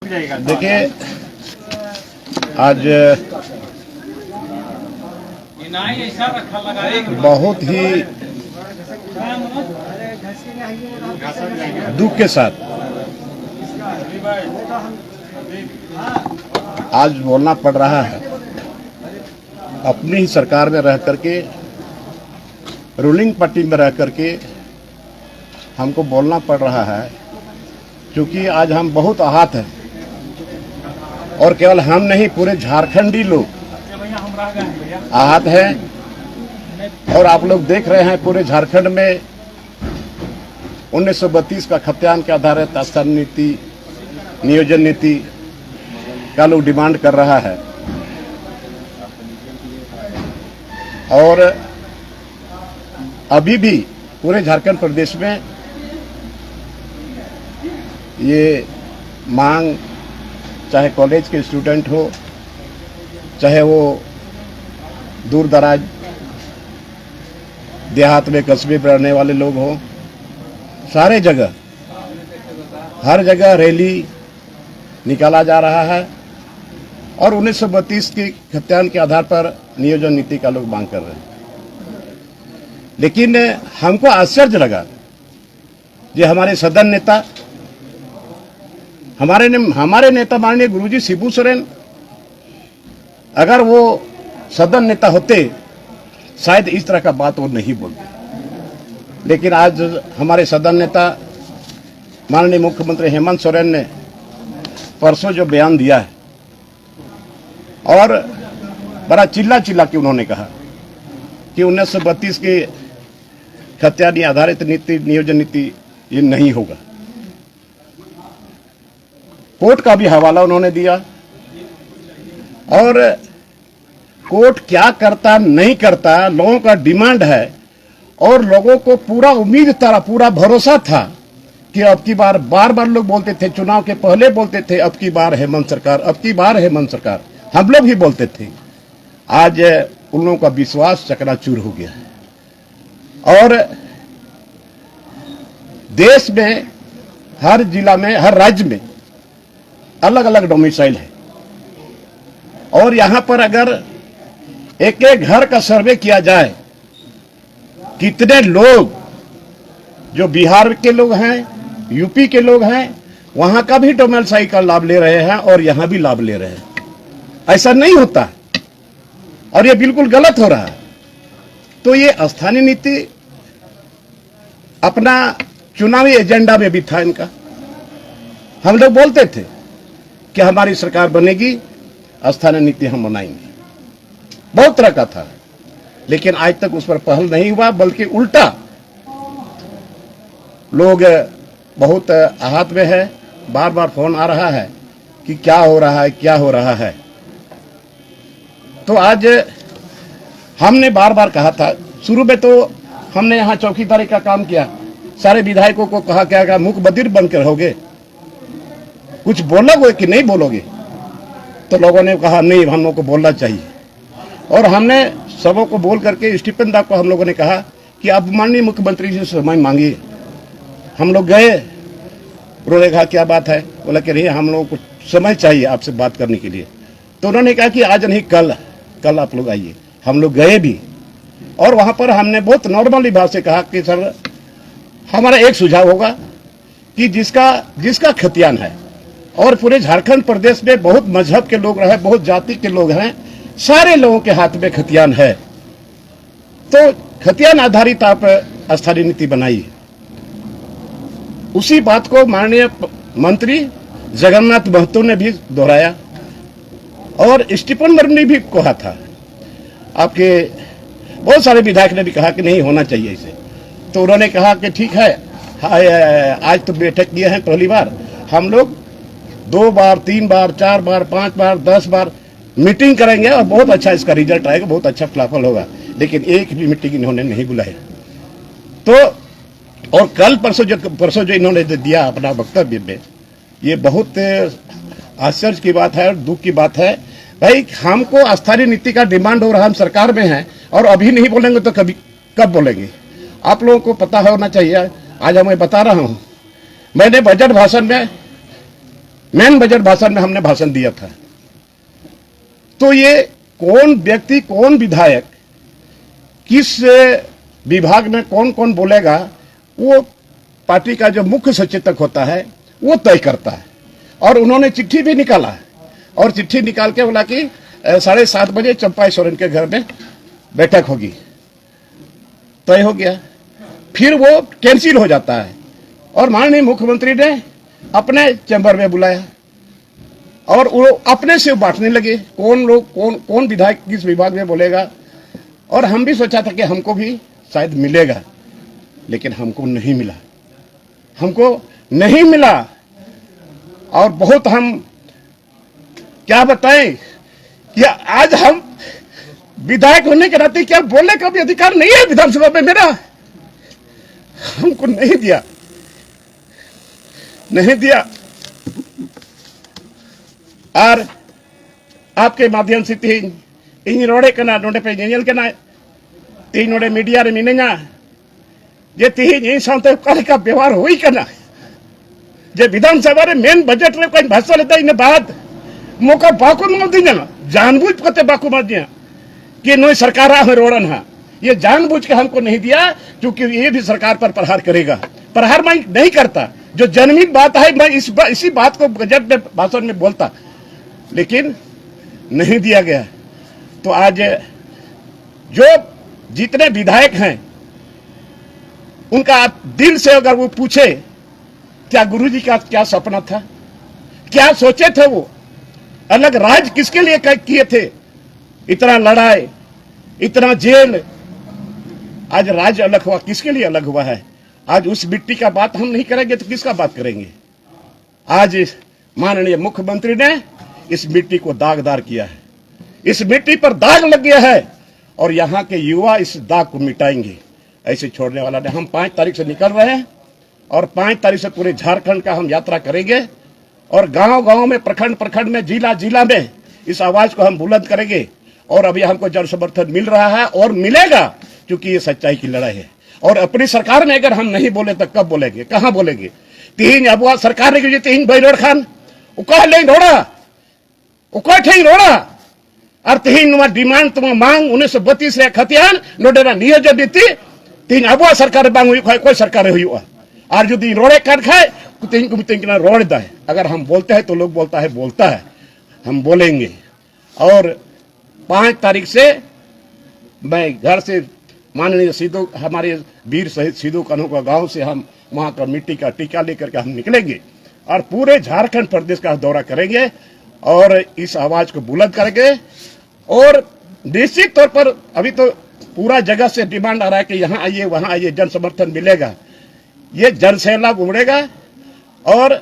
देखिए, आज बहुत ही दुख के साथ आज बोलना पड़ रहा है। अपनी ही सरकार में रह करके, रूलिंग पार्टी में रह करके हमको बोलना पड़ रहा है, क्योंकि आज हम बहुत आहत हैं। और केवल हम नहीं, पूरे झारखंडी लोग आहत हैं। और आप लोग देख रहे हैं, पूरे झारखंड में 1932 का खतियान के आधारित स्थान नीति, नियोजन नीति का लोग डिमांड कर रहा है। और अभी भी पूरे झारखंड प्रदेश में ये मांग, चाहे कॉलेज के स्टूडेंट हो, चाहे वो दूर दराज देहात में, कस्बे में रहने वाले लोग हों, सारे जगह, हर जगह रैली निकाला जा रहा है। और 1932 की खतियान के आधार पर नियोजन नीति का लोग मांग कर रहे हैं। लेकिन हमको आश्चर्य लगा कि हमारे सदन नेता, हमारे नेता माननीय गुरुजी शिबू सोरेन, अगर वो सदन नेता होते, शायद इस तरह का बात वो नहीं बोलते। लेकिन आज हमारे सदन नेता माननीय मुख्यमंत्री हेमंत सोरेन ने परसों जो बयान दिया है, और बड़ा चिल्ला के उन्होंने कहा कि 1932 की खतियानी आधारित नीति, नियोजन नीति ये नहीं होगा। कोर्ट का भी हवाला उन्होंने दिया। और कोर्ट क्या करता नहीं करता, लोगों का डिमांड है। और लोगों को पूरा उम्मीद था, पूरा भरोसा था कि अब की बार, बार बार लोग बोलते थे, चुनाव के पहले बोलते थे, अब की बार हेमंत सरकार, अब की बार हेमंत सरकार, हम लोग ही बोलते थे। आज उन लोगों का विश्वास चकनाचूर हो गया है। और देश में, हर जिला में, हर राज्य में अलग अलग डोमिसाइल है। और यहां पर अगर एक एक घर का सर्वे किया जाए, कितने लोग जो बिहार के लोग हैं, यूपी के लोग हैं, वहां का भी डोमिसाइल का लाभ ले रहे हैं और यहां भी लाभ ले रहे हैं। ऐसा नहीं होता और ये बिल्कुल गलत हो रहा है। तो ये स्थानीय नीति अपना चुनावी एजेंडा में भी था इनका। हम लोग बोलते थे कि हमारी सरकार बनेगी, स्थानीय नीति हम बनाएंगे, बहुत तरह का था। लेकिन आज तक उस पर पहल नहीं हुआ, बल्कि उल्टा लोग बहुत आहत में है। बार बार फोन आ रहा है कि क्या हो रहा है, क्या हो रहा है। तो आज हमने बार बार कहा था, शुरू में तो हमने यहाँ चौकीदारी का काम किया, सारे विधायकों को कहा क्या मुख बधिर बनकर रहोगे, कुछ बोलोगे कि नहीं बोलोगे। तो लोगों ने कहा नहीं, हम लोगों को बोलना चाहिए। और हमने सबों को बोल करके स्टीफन दा को हम लोगों ने कहा कि आप माननीय मुख्यमंत्री जी से समय मांगिए। हम लोग गए, उन्होंने कहा क्या बात है, बोला कि नहीं, हम लोगों को समय चाहिए आपसे बात करने के लिए। तो उन्होंने कहा कि आज नहीं, कल आप लोग आइए। हम लोग गए भी, और वहां पर हमने बहुत नॉर्मली भाव से कहा कि सर, हमारा एक सुझाव होगा कि जिसका खतियान है, और पूरे झारखंड प्रदेश में बहुत मजहब के लोग रहे, बहुत जाति के लोग हैं, सारे लोगों के हाथ में खतियान है, तो खतियान आधारित आप स्थानीय नीति बनाइए। उसी बात को माननीय मंत्री जगन्नाथ महतो ने भी दोहराया, और स्टीफन वर्मा ने भी कहा था। आपके बहुत सारे विधायक ने भी कहा कि नहीं होना चाहिए इसे। तो उन्होंने कहा कि ठीक है, आज तो बैठक किए हैं पहली बार, हम लोग 2 बार, 3 बार, 4 बार, 5 बार, 10 बार मीटिंग करेंगे और बहुत अच्छा इसका रिजल्ट आएगा, बहुत अच्छा फलाफल होगा। लेकिन एक भी मीटिंग इन्होंने नहीं बुलाया। तो और कल परसों जो इन्होंने दिया अपना वक्तव्य में, ये बहुत आश्चर्य की बात है और दुख की बात है। भाई, हमको स्थानीय नीति का डिमांड हो रहा है, हम सरकार में हैं, और अभी नहीं बोलेंगे तो कब बोलेंगे। आप लोगों को पता होना चाहिए। आज मैं बता रहा हूं, मैंने बजट भाषण में मेन बजट भाषण में हमने भाषण दिया था। तो ये कौन व्यक्ति, कौन विधायक, किस विभाग में कौन कौन बोलेगा, वो पार्टी का जो मुख्य सचेतक होता है वो तय करता है। और उन्होंने चिट्ठी भी निकाला है, और चिट्ठी निकाल के बोला कि 7:30 बजे चंपा सोरेन के घर में बैठक होगी। तय हो गया, फिर वो कैंसिल हो जाता है, और माननीय मुख्यमंत्री ने अपने चैम्बर में बुलाया और वो अपने से बांटने लगे कौन लोग, कौन विधायक किस विभाग में बोलेगा। और हम भी सोचा था कि हमको भी शायद मिलेगा, लेकिन हमको नहीं मिला, हमको नहीं मिला। और बहुत हम क्या बताएं कि आज हम विधायक होने के नाते क्या बोलने का भी अधिकार नहीं है विधानसभा में मेरा। हमको नहीं दिया, नहीं दिया। और आपके माध्यम से तीन इन रोडे कना नोडे पे जेल कना तीन नोडे मीडिया रे मिनेगा जे तीन इन साथ का व्यवहार हुई कना जे विधानसभा रे मेन बजट रे कोई भाषण लेता इन बाद मौका बाकू मार दी ना, जानबूझ करते बाकू मार दिया कि नई सरकार है रोडन है, ये जानबूझ के हमको नहीं दिया, क्योंकि ये भी सरकार पर प्रहार करेगा। प्रहार मैं नहीं करता, जो जनमित बात है मैं इसी बात को बजट में भाषण में बोलता, लेकिन नहीं दिया गया। तो आज जो जितने विधायक हैं उनका दिल से अगर वो पूछे क्या गुरुजी का क्या सपना था, क्या सोचे थे, वो अलग राज किसके लिए किए थे, इतना लड़ाई, इतना जेल, आज राज अलग हुआ, किसके लिए अलग हुआ है। आज उस मिट्टी का बात हम नहीं करेंगे तो किसका बात करेंगे। आज माननीय मुख्यमंत्री ने इस मिट्टी को दागदार किया है, इस मिट्टी पर दाग लग गया है, और यहाँ के युवा इस दाग को मिटाएंगे, ऐसे छोड़ने वाला नहीं। हम 5 तारीख से निकल रहे हैं और 5 तारीख से पूरे झारखंड का हम यात्रा करेंगे, और गांव गांव में, प्रखंड प्रखंड में, जिला जिला में इस आवाज को हम बुलंद करेंगे। और अभी हमको जन समर्थन मिल रहा है और मिलेगा, क्योंकि ये सच्चाई की लड़ाई है। और अपनी सरकार में अगर हम नहीं बोले तो कब बोलेंगे, कहां बोलेंगे। तीन अबुआ सरकार ने तीन बैलोड़ खान उका ले रोड़ा उका ठे रोड़ा और तीन डिमांड तुम मांग 1932 रे खतियान नोडेरा नियोजन नीति तीन अबुआ सरकार बांग हुई कोई सरकार हुआ और जो रोड़े काट खाए तो तीन को तीन रोड़ दाए। अगर हम बोलते हैं तो लोग बोलता है, हम बोलेंगे। और 5 तारीख से मैं घर से माननीय सिद्धू, हमारे वीर शहीद सिद्धू कान्हू का गांव से हम वहां का मिट्टी का टीका लेकर के हम निकलेंगे और पूरे झारखंड प्रदेश का दौरा करेंगे और इस आवाज को बुलंद करेंगे। और निश्चित तौर पर अभी तो पूरा जगह से डिमांड आ रहा है कि यहाँ आइए वहां आइए, जन समर्थन मिलेगा, ये जनसैलाब उमड़ेगा और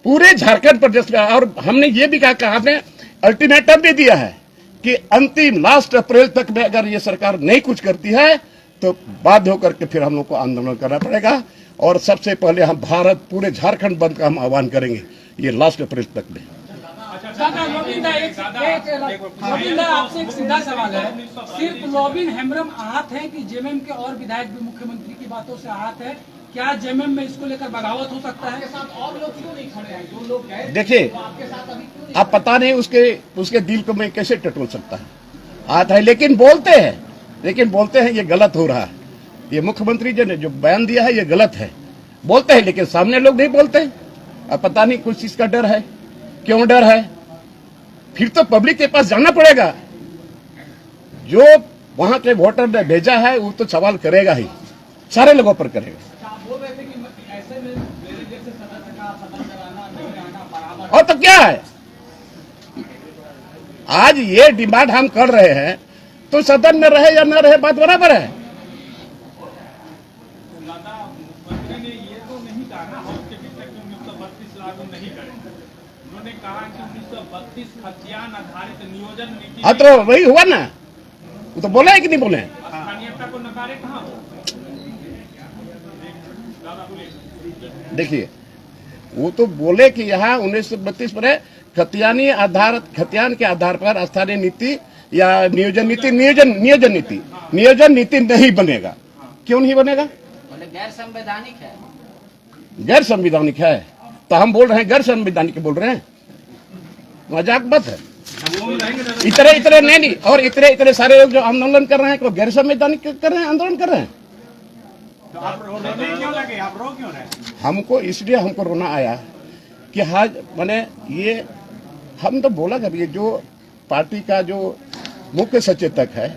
पूरे झारखंड प्रदेश में। और हमने ये भी कहा, हमने अल्टीमेटम भी दिया है कि अंतिम लास्ट अप्रैल तक में अगर ये सरकार नहीं कुछ करती है तो बाध्य होकर के फिर हम लोग को आंदोलन करना पड़ेगा। और सबसे पहले हम भारत पूरे झारखंड बंद का हम आह्वान करेंगे ये लास्ट अप्रैल तक में। आपसे एक सीधा सवाल है, सिर्फ रॉबिन हेम्ब्रम आहत है कि जेएमएम के और विधायक भी मुख्यमंत्री की बातों से आहत है? क्या जेएमएम में इसको लेकर बगावत हो सकता है? और लोग क्यों नहीं खड़े हैं? जो लोग गए देखिए, आप पता नहीं उसके दिल को मैं कैसे टटोल सकता है, आता है लेकिन बोलते हैं ये गलत हो रहा है। ये मुख्यमंत्री जी ने जो बयान दिया है ये गलत है, बोलते हैं लेकिन सामने लोग नहीं बोलते। अब पता नहीं कुछ चीज का डर है, क्यों डर है? फिर तो पब्लिक के पास जाना पड़ेगा, जो वहां के वोटर ने भेजा है वो तो सवाल करेगा ही, सारे लोगों पर करेगा। और तो क्या है, आज ये डिमांड हम कर रहे हैं तो सदन में रहे या न रहे बात बराबर है। हाँ तो वही हुआ ना, वो तो बोले है कि नहीं बोले? देखिए, वो तो बोले कि यहाँ 1932 पर खतियान के आधार पर स्थानीय नीति या नियोजन नीति नहीं बनेगा। क्यों नहीं बनेगा? गैर संवैधानिक है। गैर संवैधानिक है, तो हम बोल रहे हैं गैर संवैधानिक बोल रहे हैं, मजाक मत है। इतने नहीं, और इतने सारे लोग जो आंदोलन कर रहे हैं, को गैर संवैधानिक कर रहे हैं, आंदोलन कर रहे हैं। तो आप रोने क्यों लगे, आप रो क्यों रहे? हमको इसलिए हमको रोना आया कि हाँ मैंने ये हम तो बोला कभी, ये जो पार्टी का जो मुख्य सचेतक है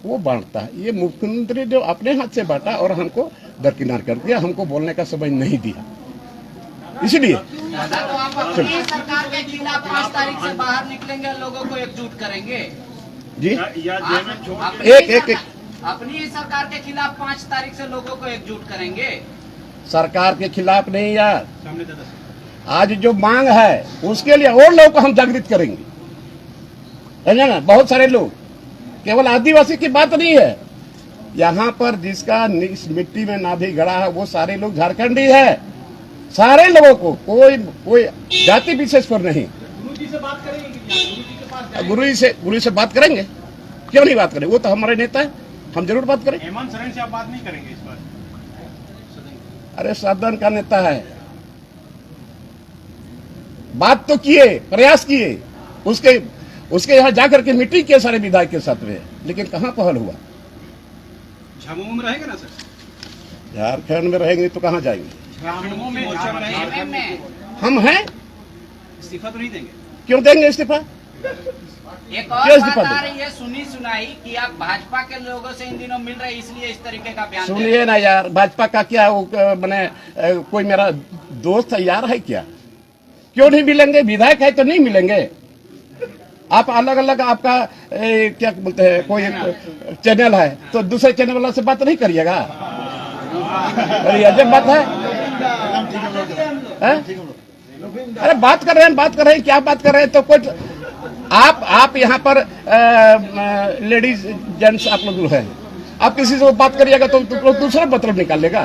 वो बांटता है, ये मुख्यमंत्री जो अपने हाथ से बांटा और हमको दरकिनार कर दिया, हमको बोलने का समय नहीं दिया, इसलिए। दादा, तो आप अपनी सरकार के खिलाफ 5 तारीख से बाहर निकलेंगे, लोगों को एकजुट करेंगे जी आप एक अपनी ही सरकार के खिलाफ 5 तारीख से लोगों को एकजुट करेंगे। सरकार के खिलाफ नहीं यार, आज जो मांग है उसके लिए और लोगों को हम जागृत करेंगे, समझे ना। बहुत सारे लोग, केवल आदिवासी की बात नहीं है, यहाँ पर जिसका इस मिट्टी में नाभि गड़ा है वो सारे लोग झारखंडी है, सारे लोगों को, कोई जाति विशेष पर नहीं। गुरु जी से बात करेंगे कि गुरु जी के पास गुरु जी से बात करेंगे, क्यों नहीं बात करें, वो तो हमारे नेता है, हम जरूर बात करें। हेमंत सोरेन से आप बात नहीं करेंगे इस पर? अरे सदन का नेता है, बात तो किए, प्रयास किए, उसके यहाँ जाकर के मीटिंग किए सारे विधायक के साथ में, लेकिन कहाँ पहल हुआ। झामुमो में रहेंगे ना सर? झारखंड में रहेंगे तो कहाँ जाएंगे, झामुमो में जेएमएम में हम हैं, इस्तीफा तो नहीं देंगे? क्यों देंगे इस्तीफा। एक और क्यों बात इस्तीफा आ रही है, सुनी सुनाई कि आप भाजपा के लोगों से इन दिनों मिल रहे हैं, इसलिए इस तरीके का बयान दे रहे हैं। सुनिए ना यार, भाजपा का क्या वो मैंने कोई मेरा दोस्त है यार है क्या, क्यों नहीं मिलेंगे, विधायक है तो नहीं मिलेंगे। आप अलग अलग आपका क्या बोलते हैं, कोई चैनल है तो दूसरे चैनल वाला से बात नहीं करिएगा, अरे अजब बात है। अरे बात कर रहे हैं क्या बात कर रहे हैं, तो कुछ आप यहाँ पर लेडीज जेंट्स आप लोग हैं, आप किसी से बात करिएगा तो लोग दूसरा मतलब निकाल लेगा,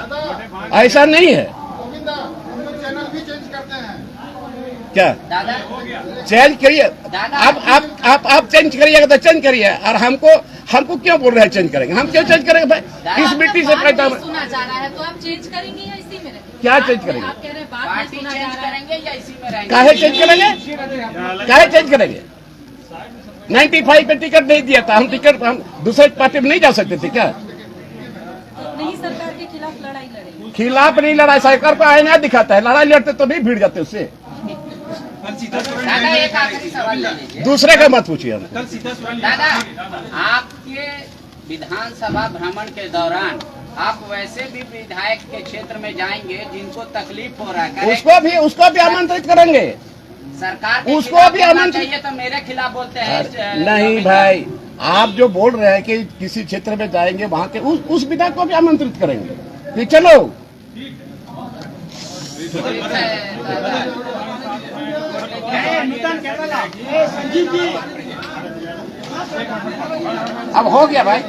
ऐसा नहीं है। क्या दादा चेंज करिए, आप चेंज करिएगा तो चेंज करिए, और हमको क्यों बोल रहे हैं चेंज करेंगे, हम क्यों चेंज करेंगे भाई, इस मिट्टी से पैदा सुना जा रहा है, तो आप चेंज करेंगे या इसी में रहेंगे? क्या चेंज करेंगे, आप कह रहे हैं बात नहीं पार्टी सुना चेंज जा रहा है। करेंगे या इसी में रहेंगे? काहे चेंज करेंगे, काहे चेंज करेंगे। 95 का टिकट नहीं दिया था, हम दूसरे पार्टी में नहीं जा सकते थे क्या। नहीं, सरकार के खिलाफ लड़ाई लड़ेंगे। खिलाफ नहीं लड़ाई, सरकार को आईना दिखाता है, लड़ाई लड़ते तो नहीं भीड़ जाते उससे। दादा एक आखिरी सवाल ले लीजिए। दूसरे का मत पूछिए हमको। दादा, आपके विधानसभा भ्रमण के दौरान आप वैसे भी विधायक के क्षेत्र में जाएंगे जिनको तकलीफ हो रहा है, उसको भी आमंत्रित करेंगे, सरकार के उसको खिलाफ भी बोलना आमंत्रित- चाहिए तो मेरे खिलाफ बोलते हैं। नहीं भाई, आप जो बोल रहे हैं कि किसी क्षेत्र में जाएंगे वहाँ के उस विधायक को भी आमंत्रित करेंगे कि चलो। अब हो गया भाई।